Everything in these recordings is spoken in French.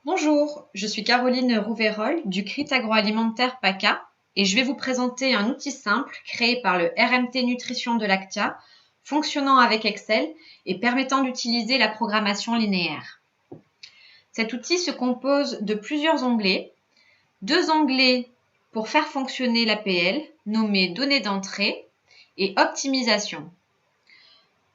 Bonjour, je suis Caroline Rouveyrol du CRIT agroalimentaire PACA et je vais vous présenter un outil simple créé par le RMT Nutrition de l'Actia, fonctionnant avec Excel et permettant d'utiliser la programmation linéaire. Cet outil se compose de plusieurs onglets, deux onglets pour faire fonctionner l'APL nommés Données d'entrée et Optimisation.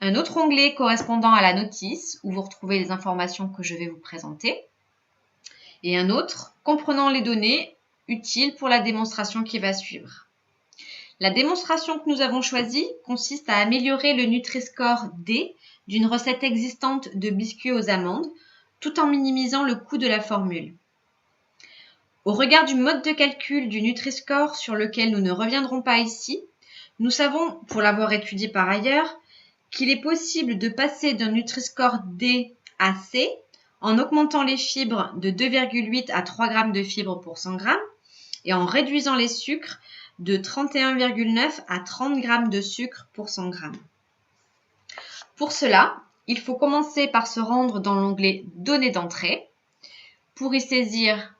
Un autre onglet correspondant à la notice où vous retrouvez les informations que je vais vous présenter. Et un autre comprenant les données utiles pour la démonstration qui va suivre. La démonstration que nous avons choisie consiste à améliorer le Nutri-Score D d'une recette existante de biscuits aux amandes, tout en minimisant le coût de la formule. Au regard du mode de calcul du Nutri-Score sur lequel nous ne reviendrons pas ici, nous savons, pour l'avoir étudié par ailleurs, qu'il est possible de passer d'un Nutri-Score D à C en augmentant les fibres de 2,8 à 3 g de fibres pour 100 g et en réduisant les sucres de 31,9 à 30 g de sucre pour 100 g. Pour cela, il faut commencer par se rendre dans l'onglet Données d'entrée pour y saisir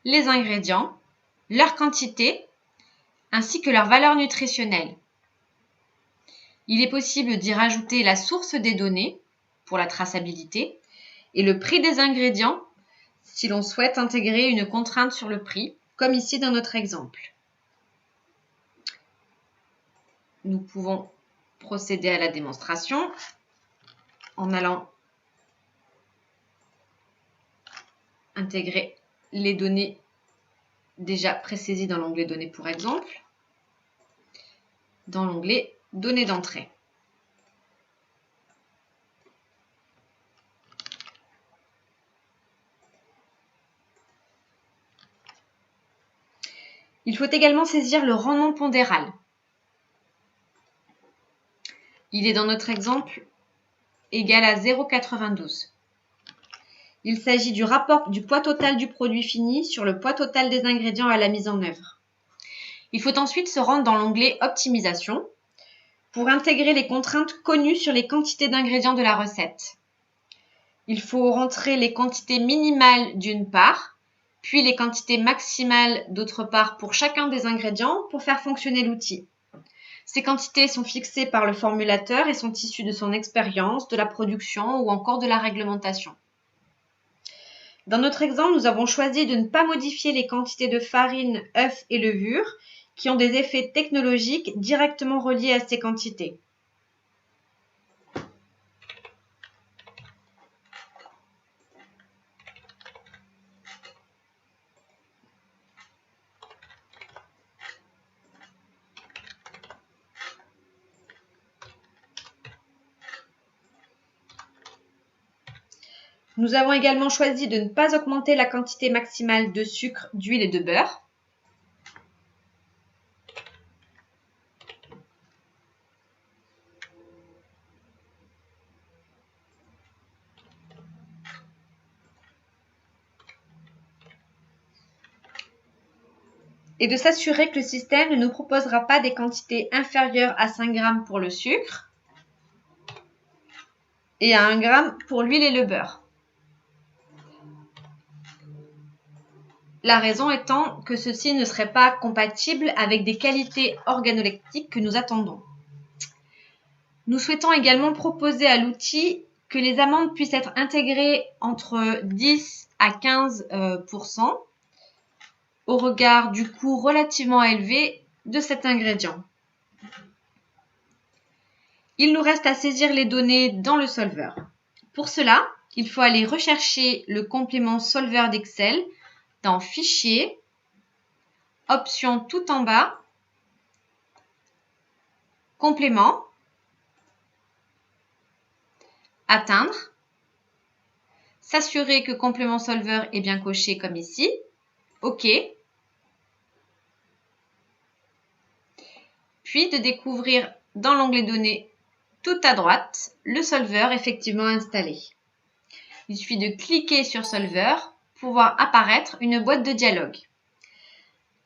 les ingrédients, leur quantité ainsi que leur valeur nutritionnelle. Il est possible d'y rajouter la source des données pour la traçabilité et le prix des ingrédients si l'on souhaite intégrer une contrainte sur le prix, comme ici dans notre exemple. Nous pouvons procéder à la démonstration en allant intégrer les données déjà présaisies dans l'onglet Données pour exemple, dans l'onglet Données d'entrée. Il faut également saisir le rendement pondéral. Il est dans notre exemple égal à 0,92. Il s'agit du rapport du poids total du produit fini sur le poids total des ingrédients à la mise en œuvre. Il faut ensuite se rendre dans l'onglet Optimisation pour intégrer les contraintes connues sur les quantités d'ingrédients de la recette. Il faut rentrer les quantités minimales d'une part, puis les quantités maximales d'autre part pour chacun des ingrédients pour faire fonctionner l'outil. Ces quantités sont fixées par le formulateur et sont issues de son expérience, de la production ou encore de la réglementation. Dans notre exemple, nous avons choisi de ne pas modifier les quantités de farine, œufs et levure qui ont des effets technologiques directement reliés à ces quantités. Nous avons également choisi de ne pas augmenter la quantité maximale de sucre, d'huile et de beurre. Et de s'assurer que le système ne nous proposera pas des quantités inférieures à 5 g pour le sucre et à 1 g pour l'huile et le beurre. La raison étant que ceci ne serait pas compatible avec des qualités organoleptiques que nous attendons. Nous souhaitons également proposer à l'outil que les amandes puissent être intégrées entre 10 à 15% au regard du coût relativement élevé de cet ingrédient. Il nous reste à saisir les données dans le solver. Pour cela, il faut aller rechercher le complément solver d'Excel dans Fichier, Option tout en bas, Complément, Atteindre, s'assurer que complément solver est bien coché comme ici, OK, puis de découvrir dans l'onglet Données tout à droite le solver effectivement installé. Il suffit de cliquer sur Solver pour voir apparaître une boîte de dialogue.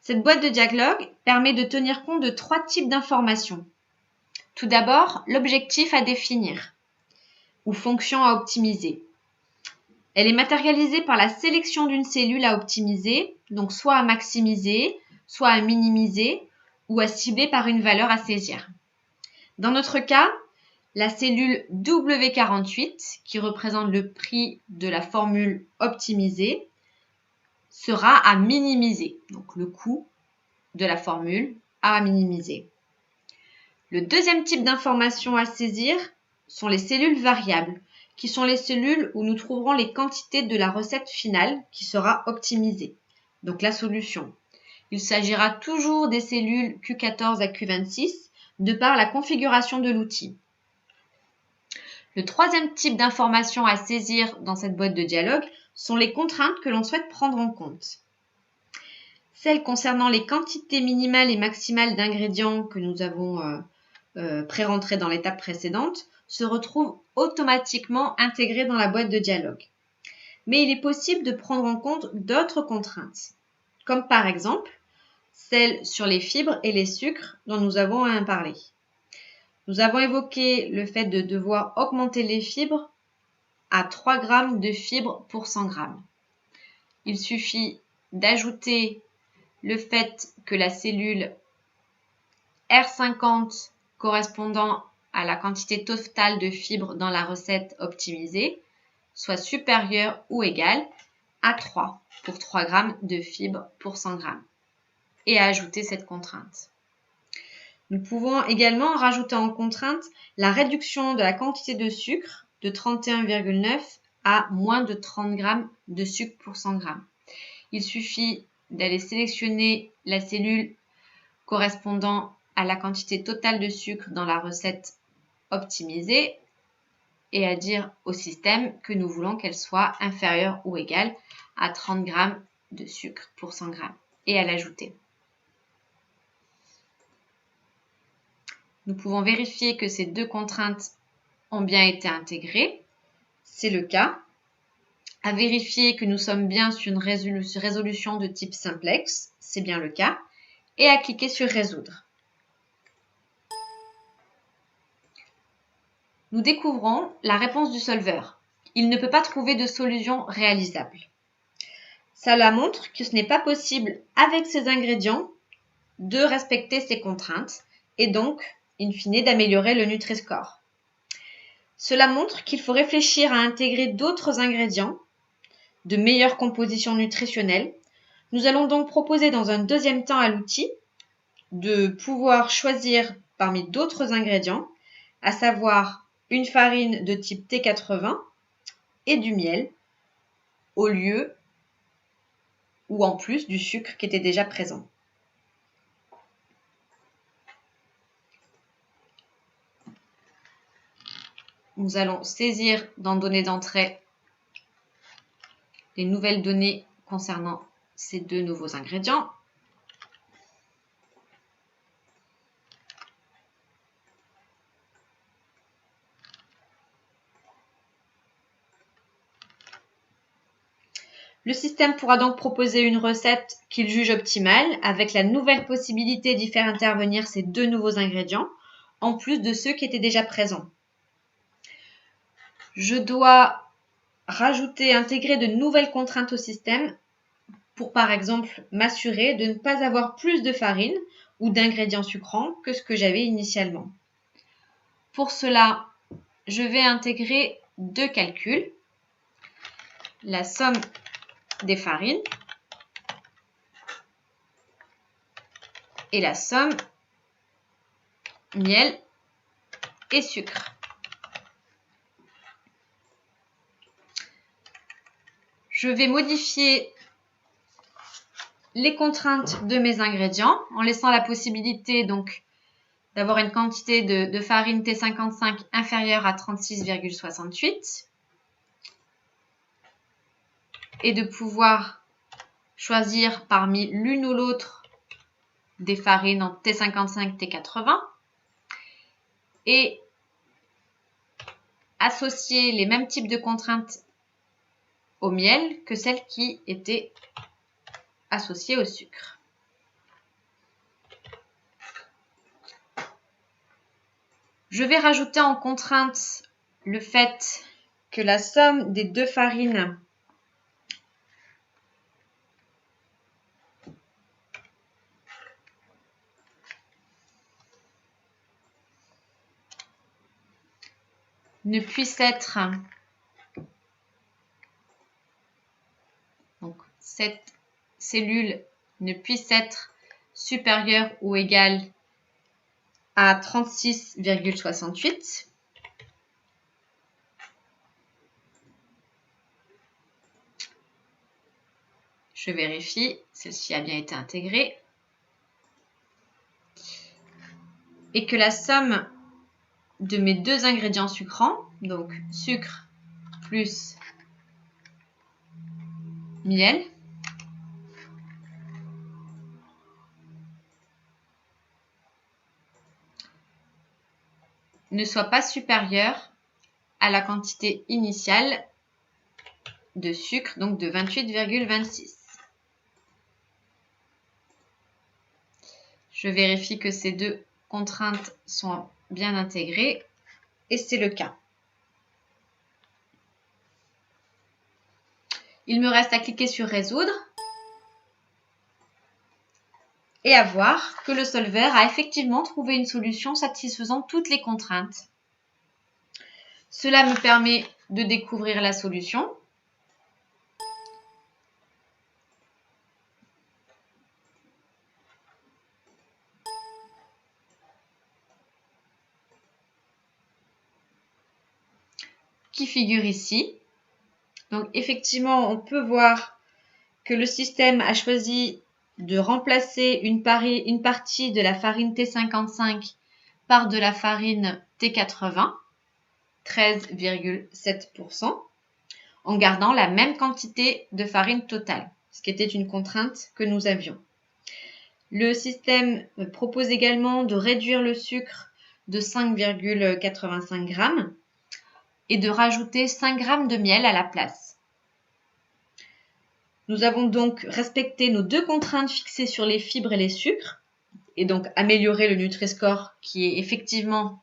Cette boîte de dialogue permet de tenir compte de 3 types d'informations. Tout d'abord, l'objectif à définir ou fonction à optimiser. Elle est matérialisée par la sélection d'une cellule à optimiser, donc soit à maximiser, soit à minimiser, ou à cibler par une valeur à saisir. Dans notre cas, la cellule W48, qui représente le prix de la formule optimisée, sera à minimiser, donc le coût de la formule à minimiser. Le deuxième type d'information à saisir sont les cellules variables, qui sont les cellules où nous trouverons les quantités de la recette finale qui sera optimisée, donc la solution. Il s'agira toujours des cellules Q14 à Q26 de par la configuration de l'outil. Le troisième type d'information à saisir dans cette boîte de dialogue sont les contraintes que l'on souhaite prendre en compte. Celles concernant les quantités minimales et maximales d'ingrédients que nous avons pré-rentrés dans l'étape précédente se retrouvent automatiquement intégrées dans la boîte de dialogue. Mais il est possible de prendre en compte d'autres contraintes, comme par exemple celles sur les fibres et les sucres dont nous avons parlé. Nous avons évoqué le fait de devoir augmenter les fibres à 3 g de fibres pour 100 g. Il suffit d'ajouter le fait que la cellule R50 correspondant à la quantité totale de fibres dans la recette optimisée soit supérieure ou égale à 3 pour 3 g de fibres pour 100 g et à ajouter cette contrainte. Nous pouvons également rajouter en contrainte la réduction de la quantité de sucre de 31,9 à moins de 30 g de sucre pour 100 g. Il suffit d'aller sélectionner la cellule correspondant à la quantité totale de sucre dans la recette optimisée et à dire au système que nous voulons qu'elle soit inférieure ou égale à 30 g de sucre pour 100 g et à l'ajouter. Nous pouvons vérifier que ces deux contraintes ont bien été intégrées. C'est le cas. À vérifier que nous sommes bien sur une résolution de type simplex. C'est bien le cas. Et à cliquer sur résoudre. Nous découvrons la réponse du solveur. Il ne peut pas trouver de solution réalisable. Cela montre que ce n'est pas possible avec ces ingrédients de respecter ces contraintes et donc, in fine, d'améliorer le Nutri-Score. Cela montre qu'il faut réfléchir à intégrer d'autres ingrédients de meilleure composition nutritionnelle. Nous allons donc proposer dans un deuxième temps à l'outil de pouvoir choisir parmi d'autres ingrédients, à savoir une farine de type T80 et du miel au lieu ou en plus du sucre qui était déjà présent. Nous allons saisir dans données d'entrée les nouvelles données concernant ces deux nouveaux ingrédients. Le système pourra donc proposer une recette qu'il juge optimale avec la nouvelle possibilité d'y faire intervenir ces deux nouveaux ingrédients en plus de ceux qui étaient déjà présents. Je dois intégrer de nouvelles contraintes au système pour par exemple m'assurer de ne pas avoir plus de farine ou d'ingrédients sucrants que ce que j'avais initialement. Pour cela, je vais intégrer deux calculs. La somme des farines et la somme miel et sucre. Je vais modifier les contraintes de mes ingrédients en laissant la possibilité donc d'avoir une quantité de farine T55 inférieure à 36,68 et de pouvoir choisir parmi l'une ou l'autre des farines en T55, T80 et associer les mêmes types de contraintes au miel que celles qui étaient associées au sucre. Je vais rajouter en contrainte le fait que la somme des deux farines ne puisse être, donc cette cellule ne puisse être supérieure ou égale à 36,68. Je vérifie, celle-ci a bien été intégrée. Et que la somme de mes deux ingrédients sucrants, donc sucre plus miel, ne soit pas supérieure à la quantité initiale de sucre, donc de 28,26. Je vérifie que ces deux contraintes sont bien intégrées et c'est le cas. Il me reste à cliquer sur résoudre et à voir que le solver a effectivement trouvé une solution satisfaisant toutes les contraintes. Cela me permet de découvrir la solution. Qui figure ici. Donc effectivement, on peut voir que le système a choisi de remplacer une partie de la farine T55 par de la farine T80, 13,7%, en gardant la même quantité de farine totale, ce qui était une contrainte que nous avions. Le système propose également de réduire le sucre de 5,85 g et de rajouter 5 g de miel à la place. Nous avons donc respecté nos deux contraintes fixées sur les fibres et les sucres, et donc amélioré le Nutri-Score qui est effectivement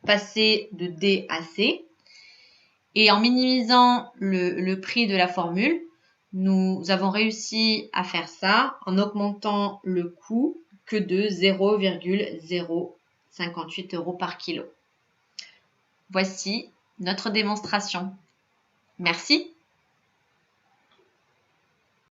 passé de D à C. Et en minimisant le prix de la formule, nous avons réussi à faire ça en augmentant le coût que de 0,058 € par kilo. Voici notre démonstration. Merci.